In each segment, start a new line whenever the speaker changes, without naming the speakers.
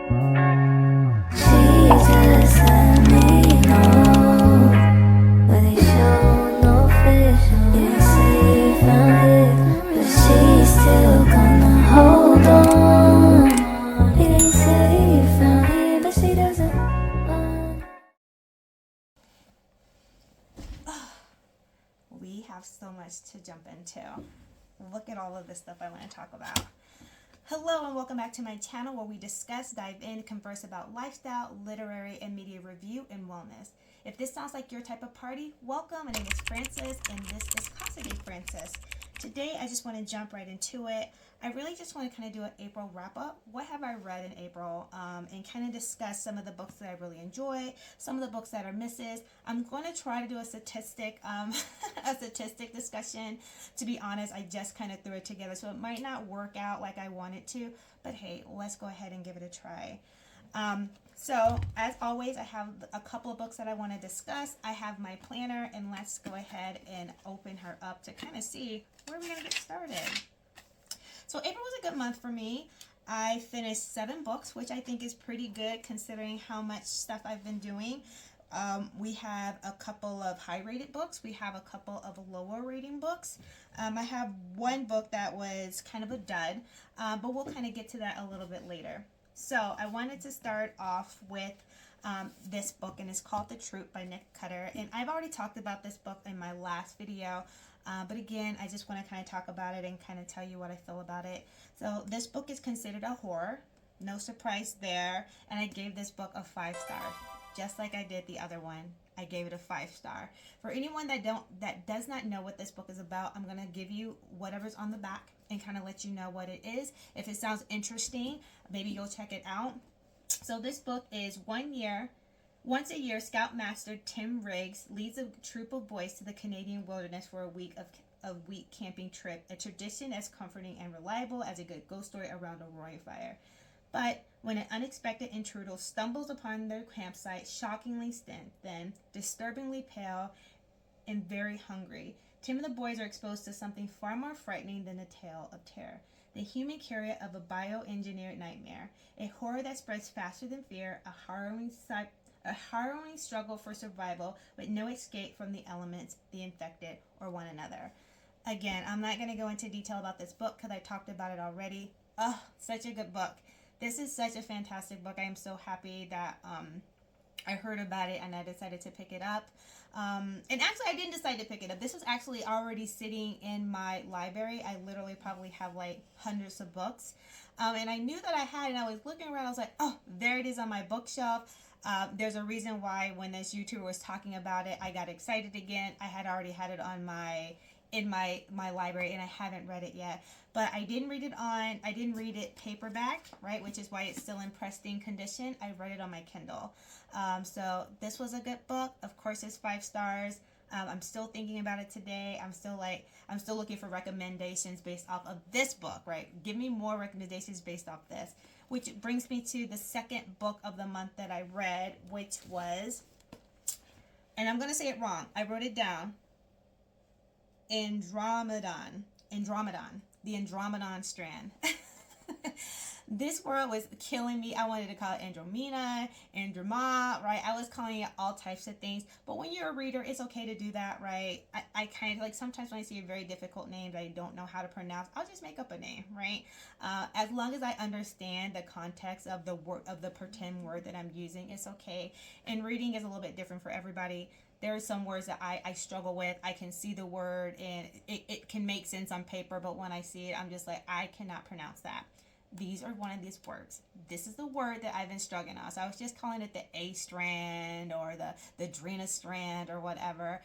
So much to jump into. Look at all of this stuff I want to talk about. Hello and welcome back to my channel where we discuss, dive in, converse about lifestyle, literary, and media review and wellness. If this sounds like your type of party, welcome. My name is Francis and this is Casa De Francis. Today I just want to jump right into it. I really just want to kind of do an April wrap up. What have I read in April? And kind of discuss some of the books that I really enjoy, some of the books that are misses. I'm going to try to do a statistic discussion. To be honest, I just kind of threw it together, so it might not work out like I want it to, but hey, let's go ahead and give it a try. So as always, I have a couple of books that I want to discuss. I have my planner, and let's go ahead and open her up to kind of see where we're going to get started. So April was a good month for me. I finished 7 books, which I think is pretty good considering how much stuff I've been doing. We have a couple of high-rated books. We have a couple of lower-rating books. I have one book that was kind of a dud, but we'll kind of get to that a little bit later. So I wanted to start off with this book, and it's called The Troop by Nick Cutter. And I've already talked about this book in my last video. But again, I just want to kind of talk about it and kind of tell you what I feel about it. So this book is considered a horror. No surprise there. And I gave this book a 5 star. Just like I did the other one. I gave it a 5 star. For anyone that does not know what this book is about, I'm going to give you whatever's on the back and kind of let you know what it is. If it sounds interesting, maybe you'll check it out. So this book is Once a year, Scoutmaster Tim Riggs leads a troop of boys to the Canadian wilderness for a week camping trip, a tradition as comforting and reliable as a good ghost story around a roaring fire. But when an unexpected intruder stumbles upon their campsite, shockingly thin, disturbingly pale, and very hungry, Tim and the boys are exposed to something far more frightening than a tale of terror. The human carrier of a bioengineered nightmare, a horror that spreads faster than fear, a harrowing struggle for survival with no escape from the elements, the infected, or one another. Again, I'm not going to go into detail about this book because I talked about it already. Oh, such a good book. This is such a fantastic book. I am so happy that I heard about it and I decided to pick it up. And actually, I didn't decide to pick it up. This was actually already sitting in my library. I literally probably have like hundreds of books. And I knew that I had it, and I was looking around. I was like, oh, there it is on my bookshelf. There's a reason why when this YouTuber was talking about it, I got excited again. I had already had it on in my library, and I haven't read it yet. But I didn't read it paperback, right? Which is why it's still in pristine condition. I read it on my Kindle. So this was a good book. Of course, it's 5 stars. I'm still thinking about it today. I'm still looking for recommendations based off of this book, right? Give me more recommendations based off this. Which brings me to the second book of the month that I read, which was, and I'm going to say it wrong. I wrote it down. Andromeda, the Andromeda strand. This word was killing me. I wanted to call it Andromeda, right? I was calling it all types of things. But when you're a reader, it's okay to do that, right? I kind of like sometimes when I see a very difficult name that I don't know how to pronounce, I'll just make up a name, right? As long as I understand the context of the word, of the pretend word that I'm using, it's okay. And reading is a little bit different for everybody. There are some words that I struggle with. I can see the word and it can make sense on paper, but when I see it, I'm just like, I cannot pronounce that. These are one of these words. This is the word that I've been struggling on. So I was just calling it the A strand or the Drina strand or whatever.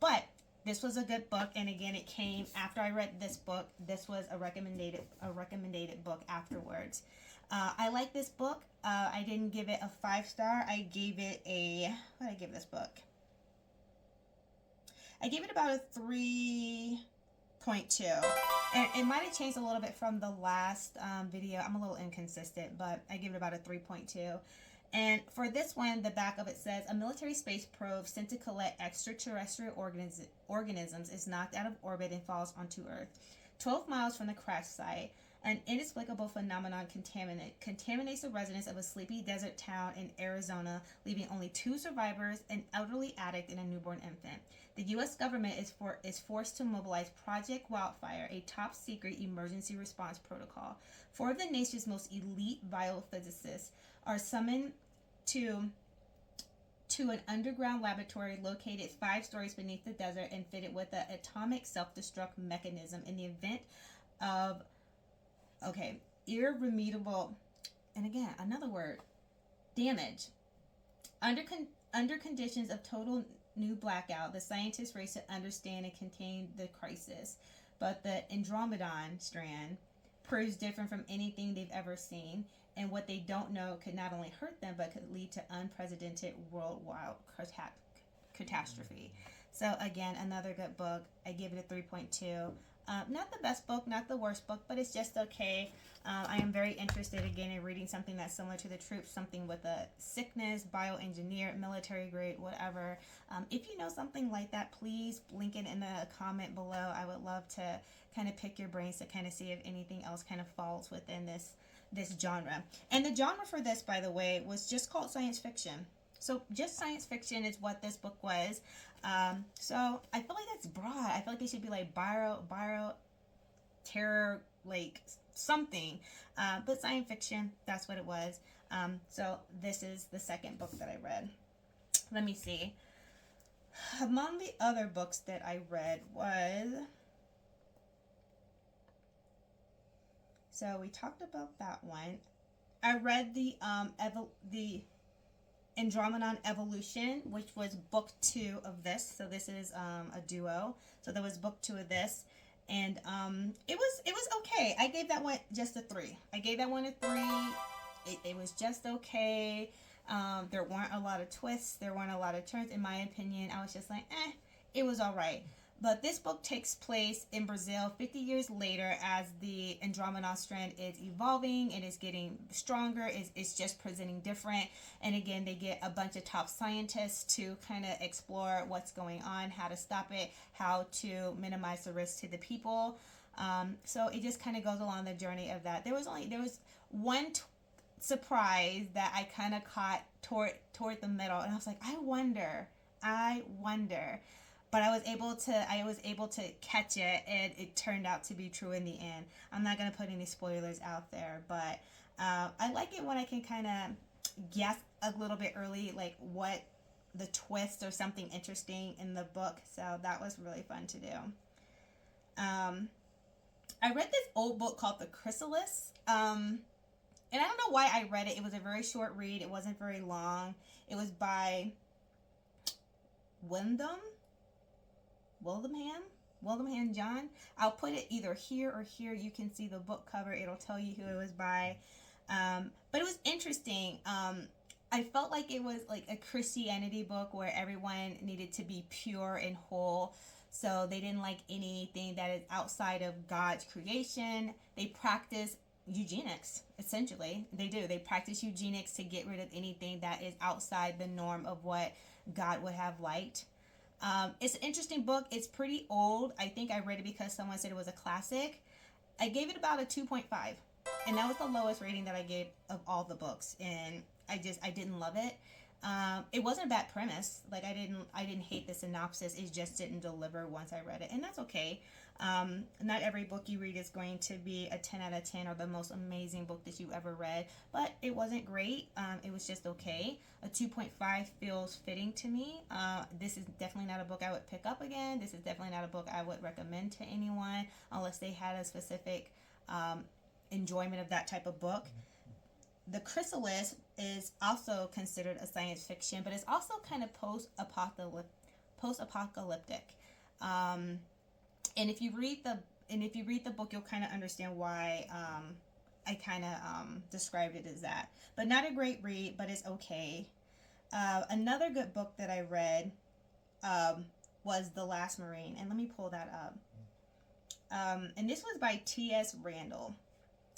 But this was a good book. And again, it came after I read this book. This was a recommended book afterwards. I like this book. I didn't give it a 5 star. I gave it what did I give this book? I gave it about a 3.2. And it might have changed a little bit from the last video. I'm a little inconsistent, but I give it about a 3.2. And for this one, the back of it says, a military space probe sent to collect extraterrestrial organisms is knocked out of orbit and falls onto Earth. 12 miles from the crash site, An inexplicable phenomenon contaminates the residents of a sleepy desert town in Arizona, leaving only 2 survivors, an elderly addict and a newborn infant. The U.S. government is forced to mobilize Project Wildfire, a top-secret emergency response protocol. 4 of the nation's most elite biophysicists are summoned to an underground laboratory located 5 stories beneath the desert and fitted with an atomic self-destruct mechanism in the event of irremediable, and again, another word, damage. Under conditions of total new blackout, the scientists race to understand and contain the crisis. But the Andromeda strand proves different from anything they've ever seen, and what they don't know could not only hurt them, but could lead to unprecedented worldwide catastrophe. So again, another good book. I give it a 3.2. Not the best book, not the worst book, but it's just okay. I am very interested again in reading something that's similar to the troops, something with a sickness, bioengineer, military grade, whatever. If you know something like that, please link it in the comment below. I would love to kind of pick your brains to kind of see if anything else kind of falls within this genre. And the genre for this, by the way, was just called science fiction. So just science fiction is what this book was. So I feel like that's broad. I feel like it should be like bio terror, like something. But science fiction, that's what it was. So this is the second book that I read. Let me see. Among the other books that I read was... So we talked about that one. I read the Andromeda Evolution, which was book 2 of this. So this is a duo. So there was book 2 of this, and it was okay. I gave that one just a 3. I gave that one a 3. It was just okay. There weren't a lot of twists. There weren't a lot of turns. In my opinion, I was just like, it was all right. But this book takes place in Brazil 50 years later as the Andromeda strand is evolving. It is getting stronger. It's just presenting different. And again, they get a bunch of top scientists to kind of explore what's going on, how to stop it, how to minimize the risk to the people. So it just kind of goes along the journey of that. There was one surprise that I kind of caught toward the middle. And I was like, I wonder. But I was able to catch it, and it turned out to be true in the end. I'm not going to put any spoilers out there, but I like it when I can kind of guess a little bit early, like what the twist or something interesting in the book. So that was really fun to do. I read this old book called The Chrysalids. And I don't know why I read it. It was a very short read. It wasn't very long. It was by Wyndham John. I'll put it either here or here. You can see the book cover. It'll tell you who it was by. But it was interesting. I felt like it was like a Christianity book where everyone needed to be pure and whole. So they didn't like anything that is outside of God's creation. They practice eugenics, essentially. They do. They practice eugenics to get rid of anything that is outside the norm of what God would have liked. It's an interesting book. It's pretty old. I think I read it because someone said it was a classic. I gave it about a 2.5, and that was the lowest rating that I gave of all the books, and I didn't love it. It wasn't a bad premise. Like I didn't hate the synopsis. It just didn't deliver once I read it, and that's okay. Not every book you read is going to be a 10 out of 10 or the most amazing book that you ever read, but it wasn't great. It was just okay. A 2.5 feels fitting to me. This is definitely not a book I would pick up again. This is definitely not a book I would recommend to anyone unless they had a specific enjoyment of that type of book. The Chrysalids is also considered a science fiction, but it's also kind of post-apocalyptic. And if you read the book, you'll kind of understand why I kind of described it as that. But not a great read, but it's okay. Another good book that I read was The Last Marine, and let me pull that up. And this was by T.S. Randall.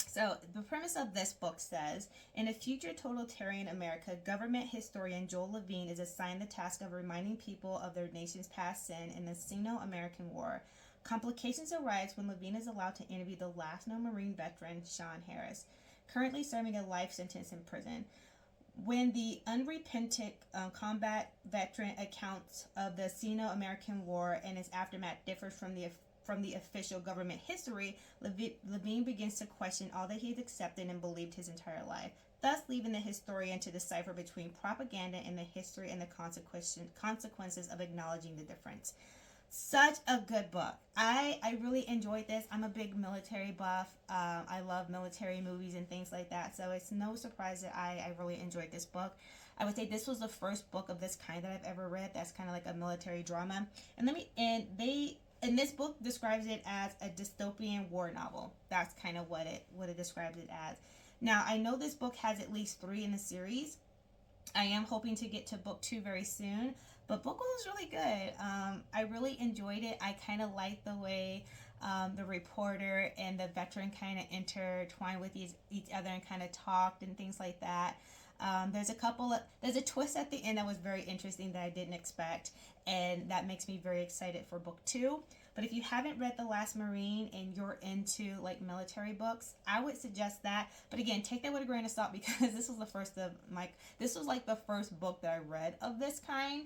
So the premise of this book says, in a future totalitarian America, government historian Joel Levine is assigned the task of reminding people of their nation's past sin in the Sino-American War. Complications arise when Levine is allowed to interview the last known Marine veteran, Sean Harris, currently serving a life sentence in prison. When the unrepentant combat veteran accounts of the Sino-American War and its aftermath differs from the official government history, Levine begins to question all that he has accepted and believed his entire life, thus leaving the historian to decipher between propaganda and the history and the consequences of acknowledging the difference. Such a good book. I really enjoyed this. I'm a big military buff. I love military movies and things like that, so it's no surprise that I really enjoyed this book. I would say this was the first book of this kind that I've ever read that's kind of like a military drama. And this book describes it as a dystopian war novel. That's kind of what it describes it as. Now, I know this book has at least 3 in the series. I am hoping to get to book 2 very soon, but book 1 was really good. I really enjoyed it. I kind of liked the way the reporter and the veteran kind of intertwined with each other and kind of talked and things like that. There's a twist at the end that was very interesting that I didn't expect, and that makes me very excited for book 2. But if you haven't read The Last Marine and you're into like military books, I would suggest that. But again, take that with a grain of salt, because this was like the first book that I read of this kind.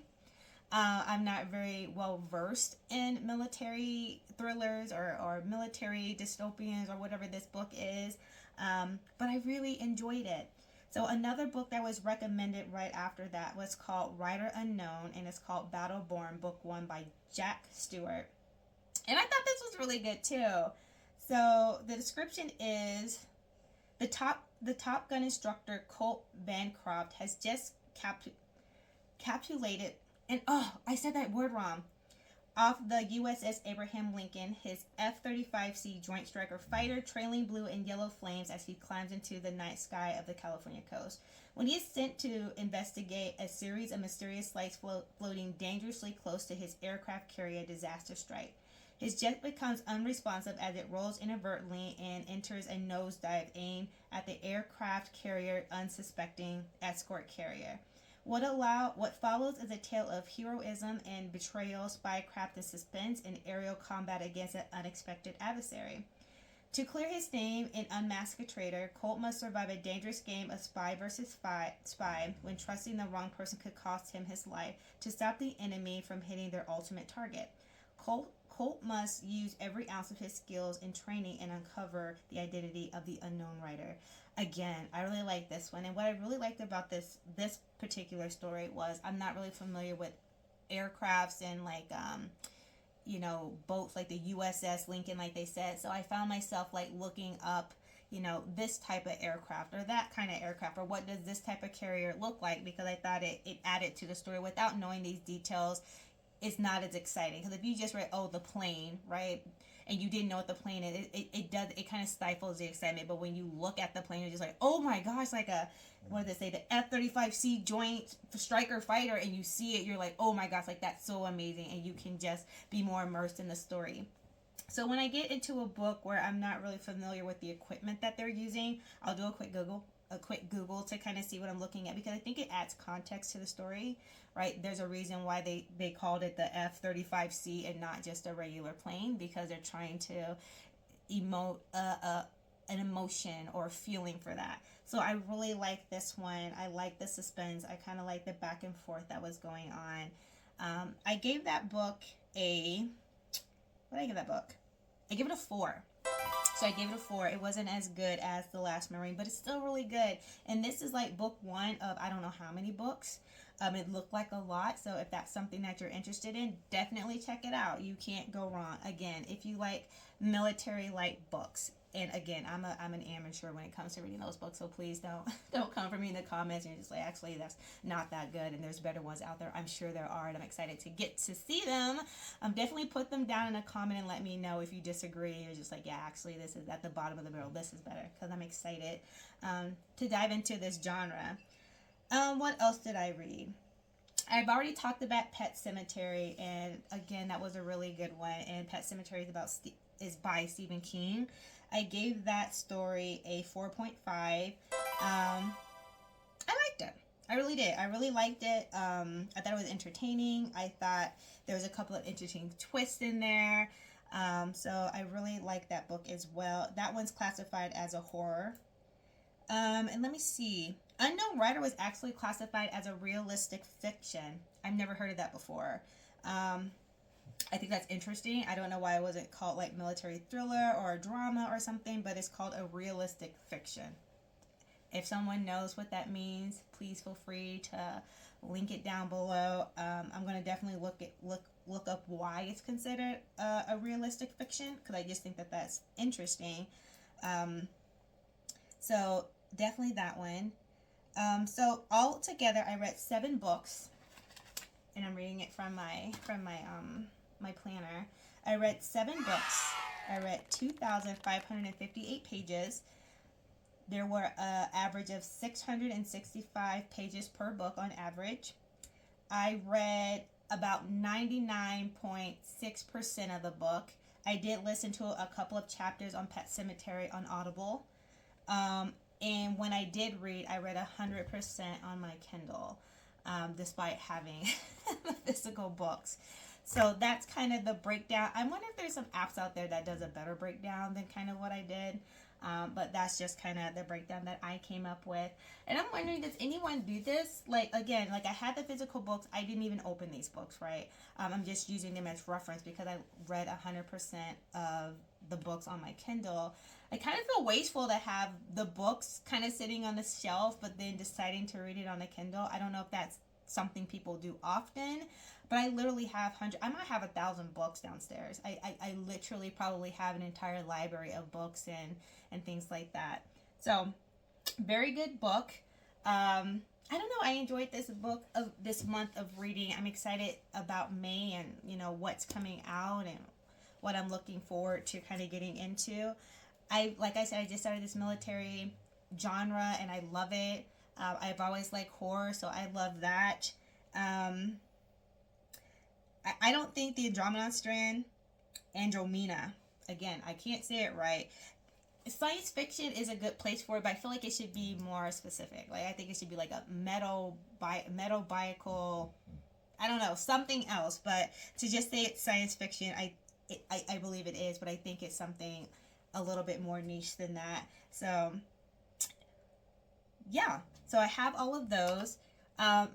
I'm not very well versed in military thrillers or military dystopians or whatever this book is, but I really enjoyed it. So another book that was recommended right after that was called Writer Unknown, and it's called Battleborn, Book 1 by Jack Stewart. And I thought this was really good too. So the description is the Top Gun instructor Colt Bancroft has just capitulated, and I said that word wrong, off the USS Abraham Lincoln, his F-35C Joint Striker fighter trailing blue and yellow flames as he climbs into the night sky of the California coast. When he is sent to investigate a series of mysterious lights floating dangerously close to his aircraft carrier, disaster strike. His jet becomes unresponsive as it rolls inadvertently and enters a nosedive aimed at the aircraft carrier unsuspecting escort carrier. What follows is a tale of heroism and betrayal, spycraft and suspense, and aerial combat against an unexpected adversary. To clear his name and unmask a traitor, Colt must survive a dangerous game of spy versus spy when trusting the wrong person could cost him his life to stop the enemy from hitting their ultimate target. Colt must use every ounce of his skills and training and uncover the identity of the unknown writer. Again, I really like this one, and what I really liked about this particular story was I'm not really familiar with aircrafts and boats like the USS Lincoln, like they said. So I found myself like looking up, this type of aircraft or that kind of aircraft, or what does this type of carrier look like, because I thought it added to the story. Without knowing these details, it's not as exciting, because if you just read, the plane, right, and you didn't know what the plane is, it kind of stifles the excitement. But when you look at the plane, you're just like, oh my gosh, like what did they say, the F-35C Joint Striker Fighter, and you see it, you're like, oh my gosh, like that's so amazing, and you can just be more immersed in the story. So when I get into a book where I'm not really familiar with the equipment that they're using, I'll do a quick Google to kind of see what I'm looking at, because I think it adds context to the story, right? There's a reason why they called it the F-35C and not just a regular plane, because they're trying to emote an emotion or feeling for that. So I really like this one. I like the suspense. I kind of like the back and forth that was going on. I gave that book I give it a 4. So I gave it a 4. It wasn't as good as The Last Marine, but it's still really good. And this is like book 1 of I don't know how many books. It looked like a lot. So if that's something that you're interested in, definitely check it out. You can't go wrong. Again, if you like military-like books. And again, I'm an amateur when it comes to reading those books, so please don't come for me in the comments and you're just like, actually, that's not that good, and there's better ones out there. I'm sure there are, and I'm excited to get to see them. Definitely put them down in a comment and let me know if you disagree. You're just like, yeah, actually, this is at the bottom of the barrel. This is better, because I'm excited to dive into this genre. What else did I read? I've already talked about Pet Sematary, and again, that was a really good one. And Pet Sematary is by Stephen King. I gave that story a 4.5. I liked it. I really did. I really liked it. I thought it was entertaining. I thought there was a couple of interesting twists in there. So I really like that book as well. That one's classified as a horror. And let me see. Unknown Writer was actually classified as a realistic fiction. I've never heard of that before. I think that's interesting. I don't know why it wasn't called like military thriller or a drama or something, but it's called a realistic fiction. If someone knows what that means, please feel free to link it down below. I'm gonna definitely look up why it's considered a realistic fiction, because I just think that that's interesting. So definitely that one. So all together, I read 7 books, and I'm reading it from my my planner. I read 7 books. I read 2,558 pages. There were an average of 665 pages per book on average. I read about 99.6% of the book. I did listen to a couple of chapters on Pet Sematary on Audible. And when I did read, I read 100% on my Kindle, despite having the physical books. So that's kind of the breakdown. I wonder if there's some apps out there that does a better breakdown than kind of what I did. But that's just kind of the breakdown that I came up with. And I'm wondering, does anyone do this? Like, again, like I had the physical books. I didn't even open these books, right? I'm just using them as reference because I read 100% of the books on my Kindle. I kind of feel wasteful to have the books kind of sitting on the shelf, but then deciding to read it on a Kindle. I don't know if that's something people do often, but I literally have I might have 1,000 books downstairs. I literally probably have an entire library of books and things like that. So very good book. I don't know, I enjoyed this book of this month of reading. I'm excited about May and what's coming out and what I'm looking forward to kind of getting into. Like I said, I just started this military genre and I love it. I've always liked horror, so I love that. I don't think the Andromeda, again, I can't say it right. Science fiction is a good place for it, but I feel like it should be more specific. Like, I think it should be like a metal bicycle, I don't know, something else. But to just say it's science fiction, I believe it is, but I think it's something a little bit more niche than that. So yeah, so I have all of those.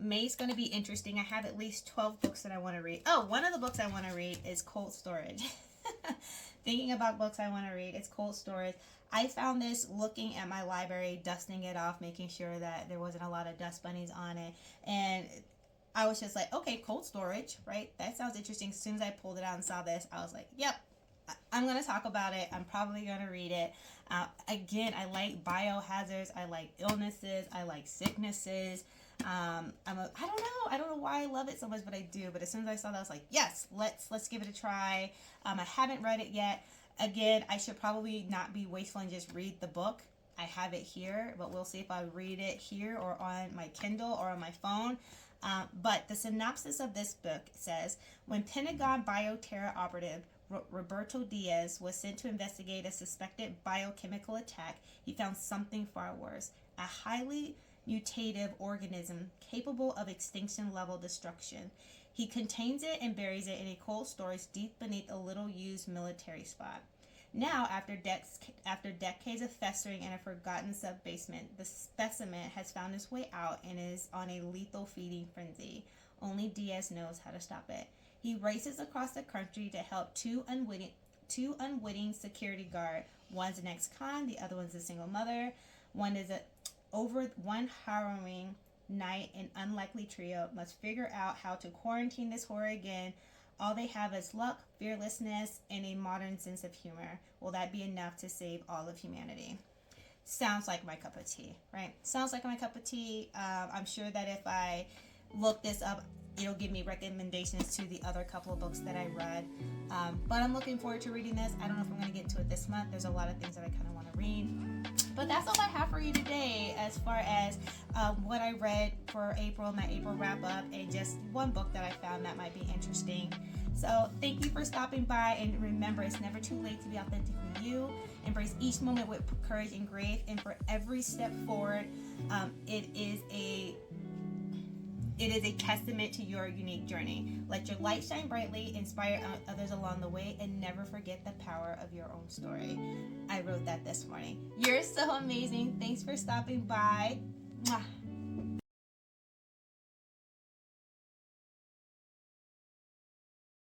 May's going to be interesting. I have at least 12 books that I want to read. Oh, one of the books I want to read is Cold Storage. Thinking about books I want to read, it's Cold Storage. I found this looking at my library, dusting it off, making sure that there wasn't a lot of dust bunnies on it. And I was just like, okay, Cold Storage, right? That sounds interesting. As soon as I pulled it out and saw this, I was like, yep, I'm going to talk about it. I'm probably going to read it. Again, I like biohazards. I like illnesses. I like sicknesses. I don't know why I love it so much, but I do. But as soon as I saw that, I was like, yes, let's give it a try. I haven't read it yet. Again, I should probably not be wasteful and just read the book. I have it here, but we'll see if I read it here or on my Kindle or on my phone. But the synopsis of this book says, when Pentagon bioterror operative Roberto Diaz was sent to investigate a suspected biochemical attack, he found something far worse, a highly mutative organism capable of extinction-level destruction. He contains it and buries it in a cold storage deep beneath a little-used military spot. Now, after decades of festering in a forgotten sub-basement, the specimen has found its way out and is on a lethal feeding frenzy. Only Diaz knows how to stop it. He races across the country to help two unwitting security guard. One's an ex-con, the other one's a single mother. One harrowing night, an unlikely trio must figure out how to quarantine this horror again. All they have is luck, fearlessness, and a modern sense of humor. Will that be enough to save all of humanity? Sounds like my cup of tea, right? Sounds like my cup of tea. I'm sure that if I look this up, it'll give me recommendations to the other couple of books that I read. But I'm looking forward to reading this. I don't know if I'm going to get to it this month. There's a lot of things that I kind of want to read. But that's all I have for you today as far as what I read for April, my April wrap-up, and just one book that I found that might be interesting. So thank you for stopping by, and remember, it's never too late to be authentically you. Embrace each moment with courage and grace, and for every step forward, it is is a testament to your unique journey. Let your light shine brightly, inspire others along the way, and never forget the power of your own story. I wrote that this morning. You're so amazing. Thanks for stopping by. Mwah.